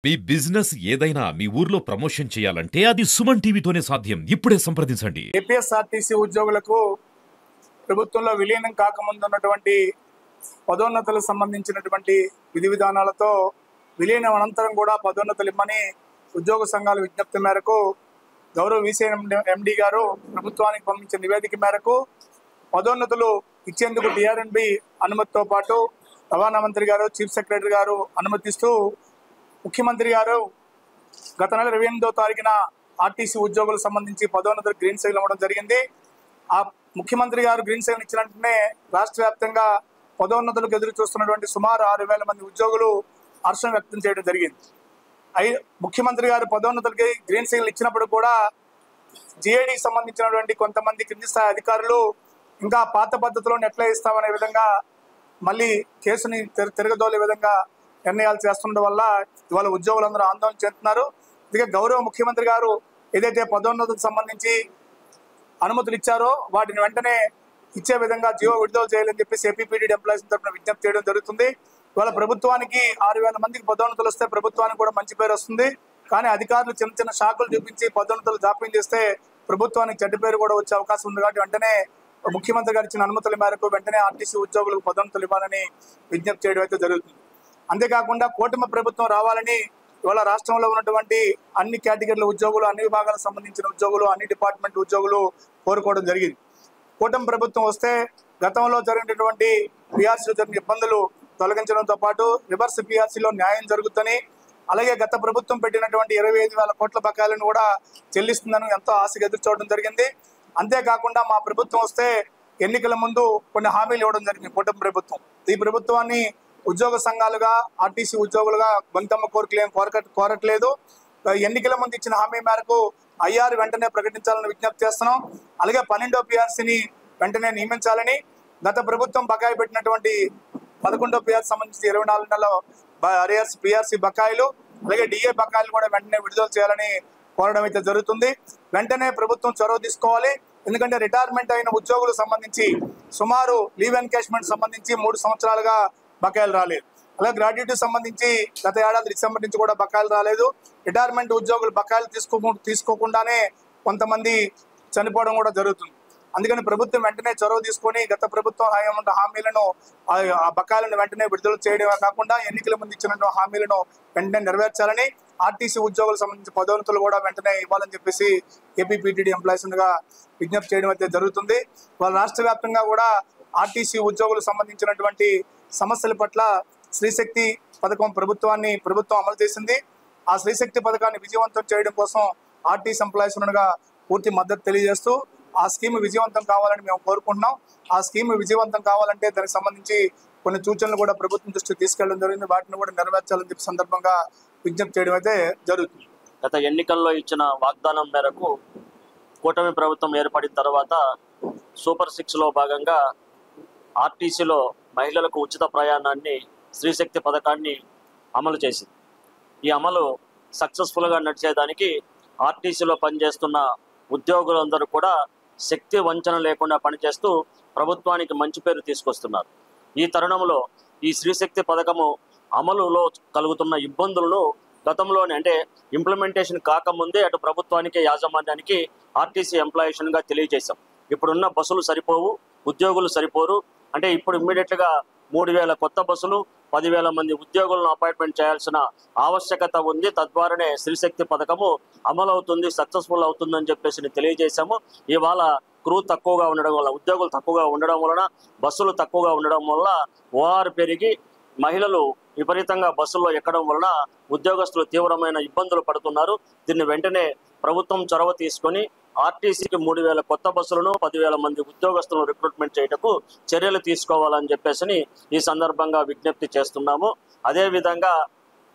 మీ business ఏదైనా మీ ఊర్లో promotion చేయాలంటే అది సుమన్ టీవీతోనే సాధ్యం. ఇప్పుడే సంప్రదించండి. ఏపీఎస్ఆర్టీసీ ఉద్యోగులకు ప్రభుత్వంలో విలీనం కాకముందు ఉన్నటువంటి పదోన్నతులకు సంబంధించినటువంటి విధి విధానాలతో విలీనం అనంతరం కూడా పదోన్నతులు ఇమ్మని ఉద్యోగ సంఘాల విజ్ఞప్తి మేరకు గౌరవ వీసీఎం ఎండి గారు ప్రభుత్వానికి పంపించిన నివేదిక మేరకు పదోన్నతులు ఇచ్చేందుకు డిఆర్ఎండ్బి అనుమతితో పాటు రవాణా మంత్రి గారు, చీఫ్ సెక్రటరీ గారు అనుమతిస్తూ ముఖ్యమంత్రి గారు గత నెల 28వ తారీఖున ఆర్టీసీ ఉద్యోగులకు సంబంధించి పదోన్నతులు గ్రీన్ సిగ్నల్ ఇవ్వడం జరిగింది. ఆ ముఖ్యమంత్రి గారు గ్రీన్ సిగ్నల్ ఇచ్చిన వెంటనే రాష్ట్ర వ్యాప్తంగా పదోన్నతులకు ఎదురు చూస్తున్నటువంటి సుమారు 6,000 మంది ఉద్యోగులు హర్షం వ్యక్తం చేయడం జరిగింది. ముఖ్యమంత్రి గారు పదోన్నతులకి గ్రీన్ సిగ్నల్ ఇచ్చినప్పుడు కూడా జిఐడికి సంబంధించినటువంటి కొంతమంది కింది స్థాయి అధికారులు ఇంకా పాత పద్ధతిలో ఎట్లా ఇస్తామనే విధంగా మళ్ళీ కేసుని తిరగదోలే విధంగా నిర్ణయాలు చేస్తుండడం వల్ల ఇవాళ ఉద్యోగులందరూ ఆందోళన చెందుతున్నారు. ఇక గౌరవ ముఖ్యమంత్రి గారు ఏదైతే పదోన్నతులకు సంబంధించి అనుమతులు ఇచ్చారో వాటిని వెంటనే ఇచ్చే విధంగా జీవో విడుదల చేయాలని చెప్పేసి ఏపీపీడీ ఎంప్లాయీస్ తరఫున విజ్ఞప్తి చేయడం జరుగుతుంది. ఇవాళ ప్రభుత్వానికి 6,000 మందికి పదోన్నతులు వస్తే ప్రభుత్వానికి కూడా మంచి పేరు వస్తుంది. కానీ అధికారులు చిన్న చిన్న షాకులు చూపించి పదోన్నతులు జాప్యం చేస్తే ప్రభుత్వానికి చెడ్డ పేరు కూడా వచ్చే అవకాశం ఉంది. కాబట్టి వెంటనే ముఖ్యమంత్రి గారు ఇచ్చిన అనుమతుల మేరకు వెంటనే ఆర్టీసీ ఉద్యోగులకు పదోన్నతులు ఇవ్వాలని విజ్ఞప్తి చేయడం అయితే జరుగుతుంది. అంతేకాకుండా కూటమి ప్రభుత్వం రావాలని ఇవాళ రాష్ట్రంలో ఉన్నటువంటి అన్ని కేటగిరీల ఉద్యోగులు, అన్ని విభాగాలకు సంబంధించిన ఉద్యోగులు, అన్ని డిపార్ట్మెంట్ ఉద్యోగులు కోరుకోవడం జరిగింది. కూటమి ప్రభుత్వం వస్తే గతంలో జరిగినటువంటి పిఆర్సీలో జరిగిన ఇబ్బందులు తొలగించడంతో పాటు రివర్స్ పిఆర్సీలో న్యాయం జరుగుతుందని, అలాగే గత ప్రభుత్వం పెట్టినటువంటి 25,000 కోట్ల బకాయిలను కూడా చెల్లిస్తుందని ఎంతో ఆశగా ఎదురు చూడడం జరిగింది. అంతేకాకుండా మా ప్రభుత్వం వస్తే ఎన్నికల ముందు కొన్ని హామీలు ఇవ్వడం జరిగింది కూటమి ప్రభుత్వం. ఈ ప్రభుత్వాన్ని ఉద్యోగ సంఘాలుగా, ఆర్టీసీ ఉద్యోగులుగా గొంతమ్మ కోరికలేం కోరట్లేదు. ఎన్నికల ముందు ఇచ్చిన హామీ మేరకు ఐఆర్ వెంటనే ప్రకటించాలని విజ్ఞప్తి చేస్తున్నాం. అలాగే 12వ పిఆర్సీని వెంటనే నియమించాలని, గత ప్రభుత్వం బకాయి పెట్టినటువంటి 11వ పిఆర్సీ సంబంధించి 24 నెలల అరియర్స్ పిఆర్సీ బకాయిలు, అలాగే డిఏ బకాయిలు కూడా వెంటనే విడుదల చేయాలని కోరడం అయితే జరుగుతుంది. వెంటనే ప్రభుత్వం చొరవ తీసుకోవాలి. ఎందుకంటే రిటైర్మెంట్ అయిన ఉద్యోగులకు సంబంధించి సుమారు లీవ్ ఎన్కేష్మెంట్ సంబంధించి 3 సంవత్సరాలుగా బకాయిలు రాలేదు. అలాగే గ్రాడ్యుయేట్ సంబంధించి గత ఏడాది డిసెంబర్ నుంచి కూడా బకాయిలు రాలేదు. రిటైర్మెంట్ ఉద్యోగులు బకాయిలు తీసుకోకుండానే కొంతమంది చనిపోవడం కూడా జరుగుతుంది. అందుకని ప్రభుత్వం వెంటనే చొరవ తీసుకొని గత ప్రభుత్వం హామీలను, ఆ బకాయిలను వెంటనే విడుదల చేయడమే కాకుండా ఎన్నికల ముందు ఇచ్చిన హామీలను వెంటనే నెరవేర్చాలని, ఆర్టీసీ ఉద్యోగులకు సంబంధించి పదోన్నతులు కూడా వెంటనే ఇవ్వాలని చెప్పేసి ఏపీపీటీడీ ఎంప్లాయీస్గా విజ్ఞప్తి చేయడం అయితే జరుగుతుంది. వాళ్ళ రాష్ట్ర వ్యాప్తంగా కూడా ఆర్టీసీ ఉద్యోగులకు సంబంధించినటువంటి సమస్యల పట్ల శ్రీశక్తి పథకం ప్రభుత్వం అమలు చేసింది. ఆ శ్రీశక్తి పథకాన్ని విజయవంతం చేయడం కోసం ఆర్టీసీ ఎంప్లాయీస్గా పూర్తి మద్దతు తెలియజేస్తూ ఆ స్కీమ్ విజయవంతం కావాలని మేము కోరుకుంటున్నాం. ఆ స్కీమ్ విజయవంతం కావాలంటే దానికి సంబంధించి కొన్ని సూచనలు కూడా ప్రభుత్వం దృష్టికి తీసుకెళ్లడం జరిగింది. వాటిని కూడా నెరవేర్చాలని చెప్పి సందర్భంగా విజ్ఞప్తి చేయడం అయితే జరుగుతుంది. గత ఎన్నికల్లో ఇచ్చిన వాగ్దానం మేరకు కూటమి ప్రభుత్వం ఏర్పడిన తర్వాత సూపర్ 6లో భాగంగా ఆర్టీసీలో మహిళలకు ఉచిత ప్రయాణాన్ని, స్త్రీశక్తి పథకాన్ని అమలు చేసింది. ఈ అమలు సక్సెస్ఫుల్గా నడిచేదానికి ఆర్టీసీలో పనిచేస్తున్న ఉద్యోగులందరూ కూడా శక్తి వంచన లేకుండా పనిచేస్తూ ప్రభుత్వానికి మంచి పేరు తీసుకొస్తున్నారు. ఈ తరుణంలో ఈ స్త్రీశక్తి పథకము అమలులో కలుగుతున్న ఇబ్బందులను గతంలోనే, అంటే ఇంప్లిమెంటేషన్ కాకముందే అటు ప్రభుత్వానికి, యాజమాన్యానికి ఆర్టీసీ ఎంప్లాయీస్గా తెలియజేశాం. ఇప్పుడున్న బస్సులు సరిపోవు, ఉద్యోగులు సరిపోరు. అంటే ఇప్పుడు ఇమ్మీడియట్గా 3,000 కొత్త బస్సులు, 10,000 మంది ఉద్యోగులను అపాయింట్మెంట్ చేయాల్సిన ఆవశ్యకత ఉంది. తద్వారానే స్త్రీశక్తి పథకము అమలు అవుతుంది, సక్సెస్ఫుల్ అవుతుందని చెప్పేసి తెలియజేశాము. ఇవాళ క్రూ తక్కువగా ఉండడం వల్ల, ఉద్యోగులు తక్కువగా ఉండడం వలన, బస్సులు తక్కువగా ఉండడం వల్ల ఓఆర్ పెరిగి మహిళలు విపరీతంగా బస్సుల్లో ఎక్కడం వలన ఉద్యోగస్తులు తీవ్రమైన ఇబ్బందులు పడుతున్నారు. దీన్ని వెంటనే ప్రభుత్వం చొరవ తీసుకొని ఆర్టీసీకి 3,000 కొత్త బస్సులను, 10,000 మంది ఉద్యోగస్తులను రిక్రూట్మెంట్ చేయటకు చర్యలు తీసుకోవాలని చెప్పేసి ఈ సందర్భంగా విజ్ఞప్తి చేస్తున్నాము. అదేవిధంగా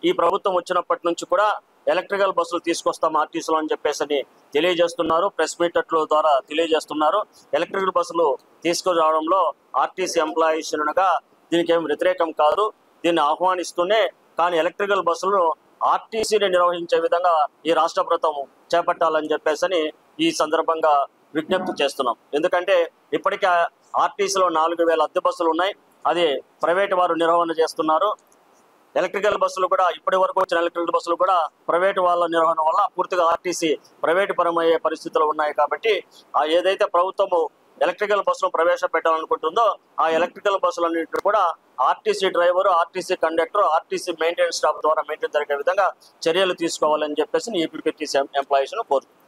ఈ ప్రభుత్వం వచ్చినప్పటి నుంచి కూడా ఎలక్ట్రికల్ బస్సులు తీసుకొస్తాం ఆర్టీసీలో అని చెప్పేసి తెలియజేస్తున్నారు. ప్రెస్ మీట్ల ద్వారా తెలియజేస్తున్నారు. ఎలక్ట్రికల్ బస్సులు తీసుకురావడంలో ఆర్టీసీ ఎంప్లాయీస్గా దీనికి ఏం వ్యతిరేకం కాదు, దీన్ని ఆహ్వానిస్తూనే, కానీ ఎలక్ట్రికల్ బస్సులను ఆర్టీసీని నిర్వహించే విధంగా ఈ రాష్ట్ర ప్రభుత్వం చేపట్టాలని చెప్పేసి ఈ సందర్భంగా విజ్ఞప్తి చేస్తున్నాం. ఎందుకంటే ఇప్పటికే ఆర్టీసీలో 4,000 అద్దె బస్సులు ఉన్నాయి. అది ప్రైవేట్ వారు నిర్వహణ చేస్తున్నారు. ఎలక్ట్రికల్ బస్సులు కూడా ఇప్పటి వరకు వచ్చిన ఎలక్ట్రికల్ బస్సులు కూడా ప్రైవేటు వాళ్ళ నిర్వహణ వల్ల పూర్తిగా ఆర్టీసీ ప్రైవేటు పరమయ్యే పరిస్థితులు ఉన్నాయి. కాబట్టి ఏదైతే ప్రభుత్వము ఎలక్ట్రికల్ బస్సులు ప్రవేశపెట్టాలనుకుంటుందో ఆ ఎలక్ట్రికల్ బస్సులన్నింటినీ కూడా RTC driver, RTC conductor, RTC maintenance staff ద్వారా మెయింటైన్ జరిగే విధంగా చర్యలు తీసుకోవాలని చెప్పేసి ఏపీపీటీసీ ఎంప్లాయీస్ కోరుతున్నాను.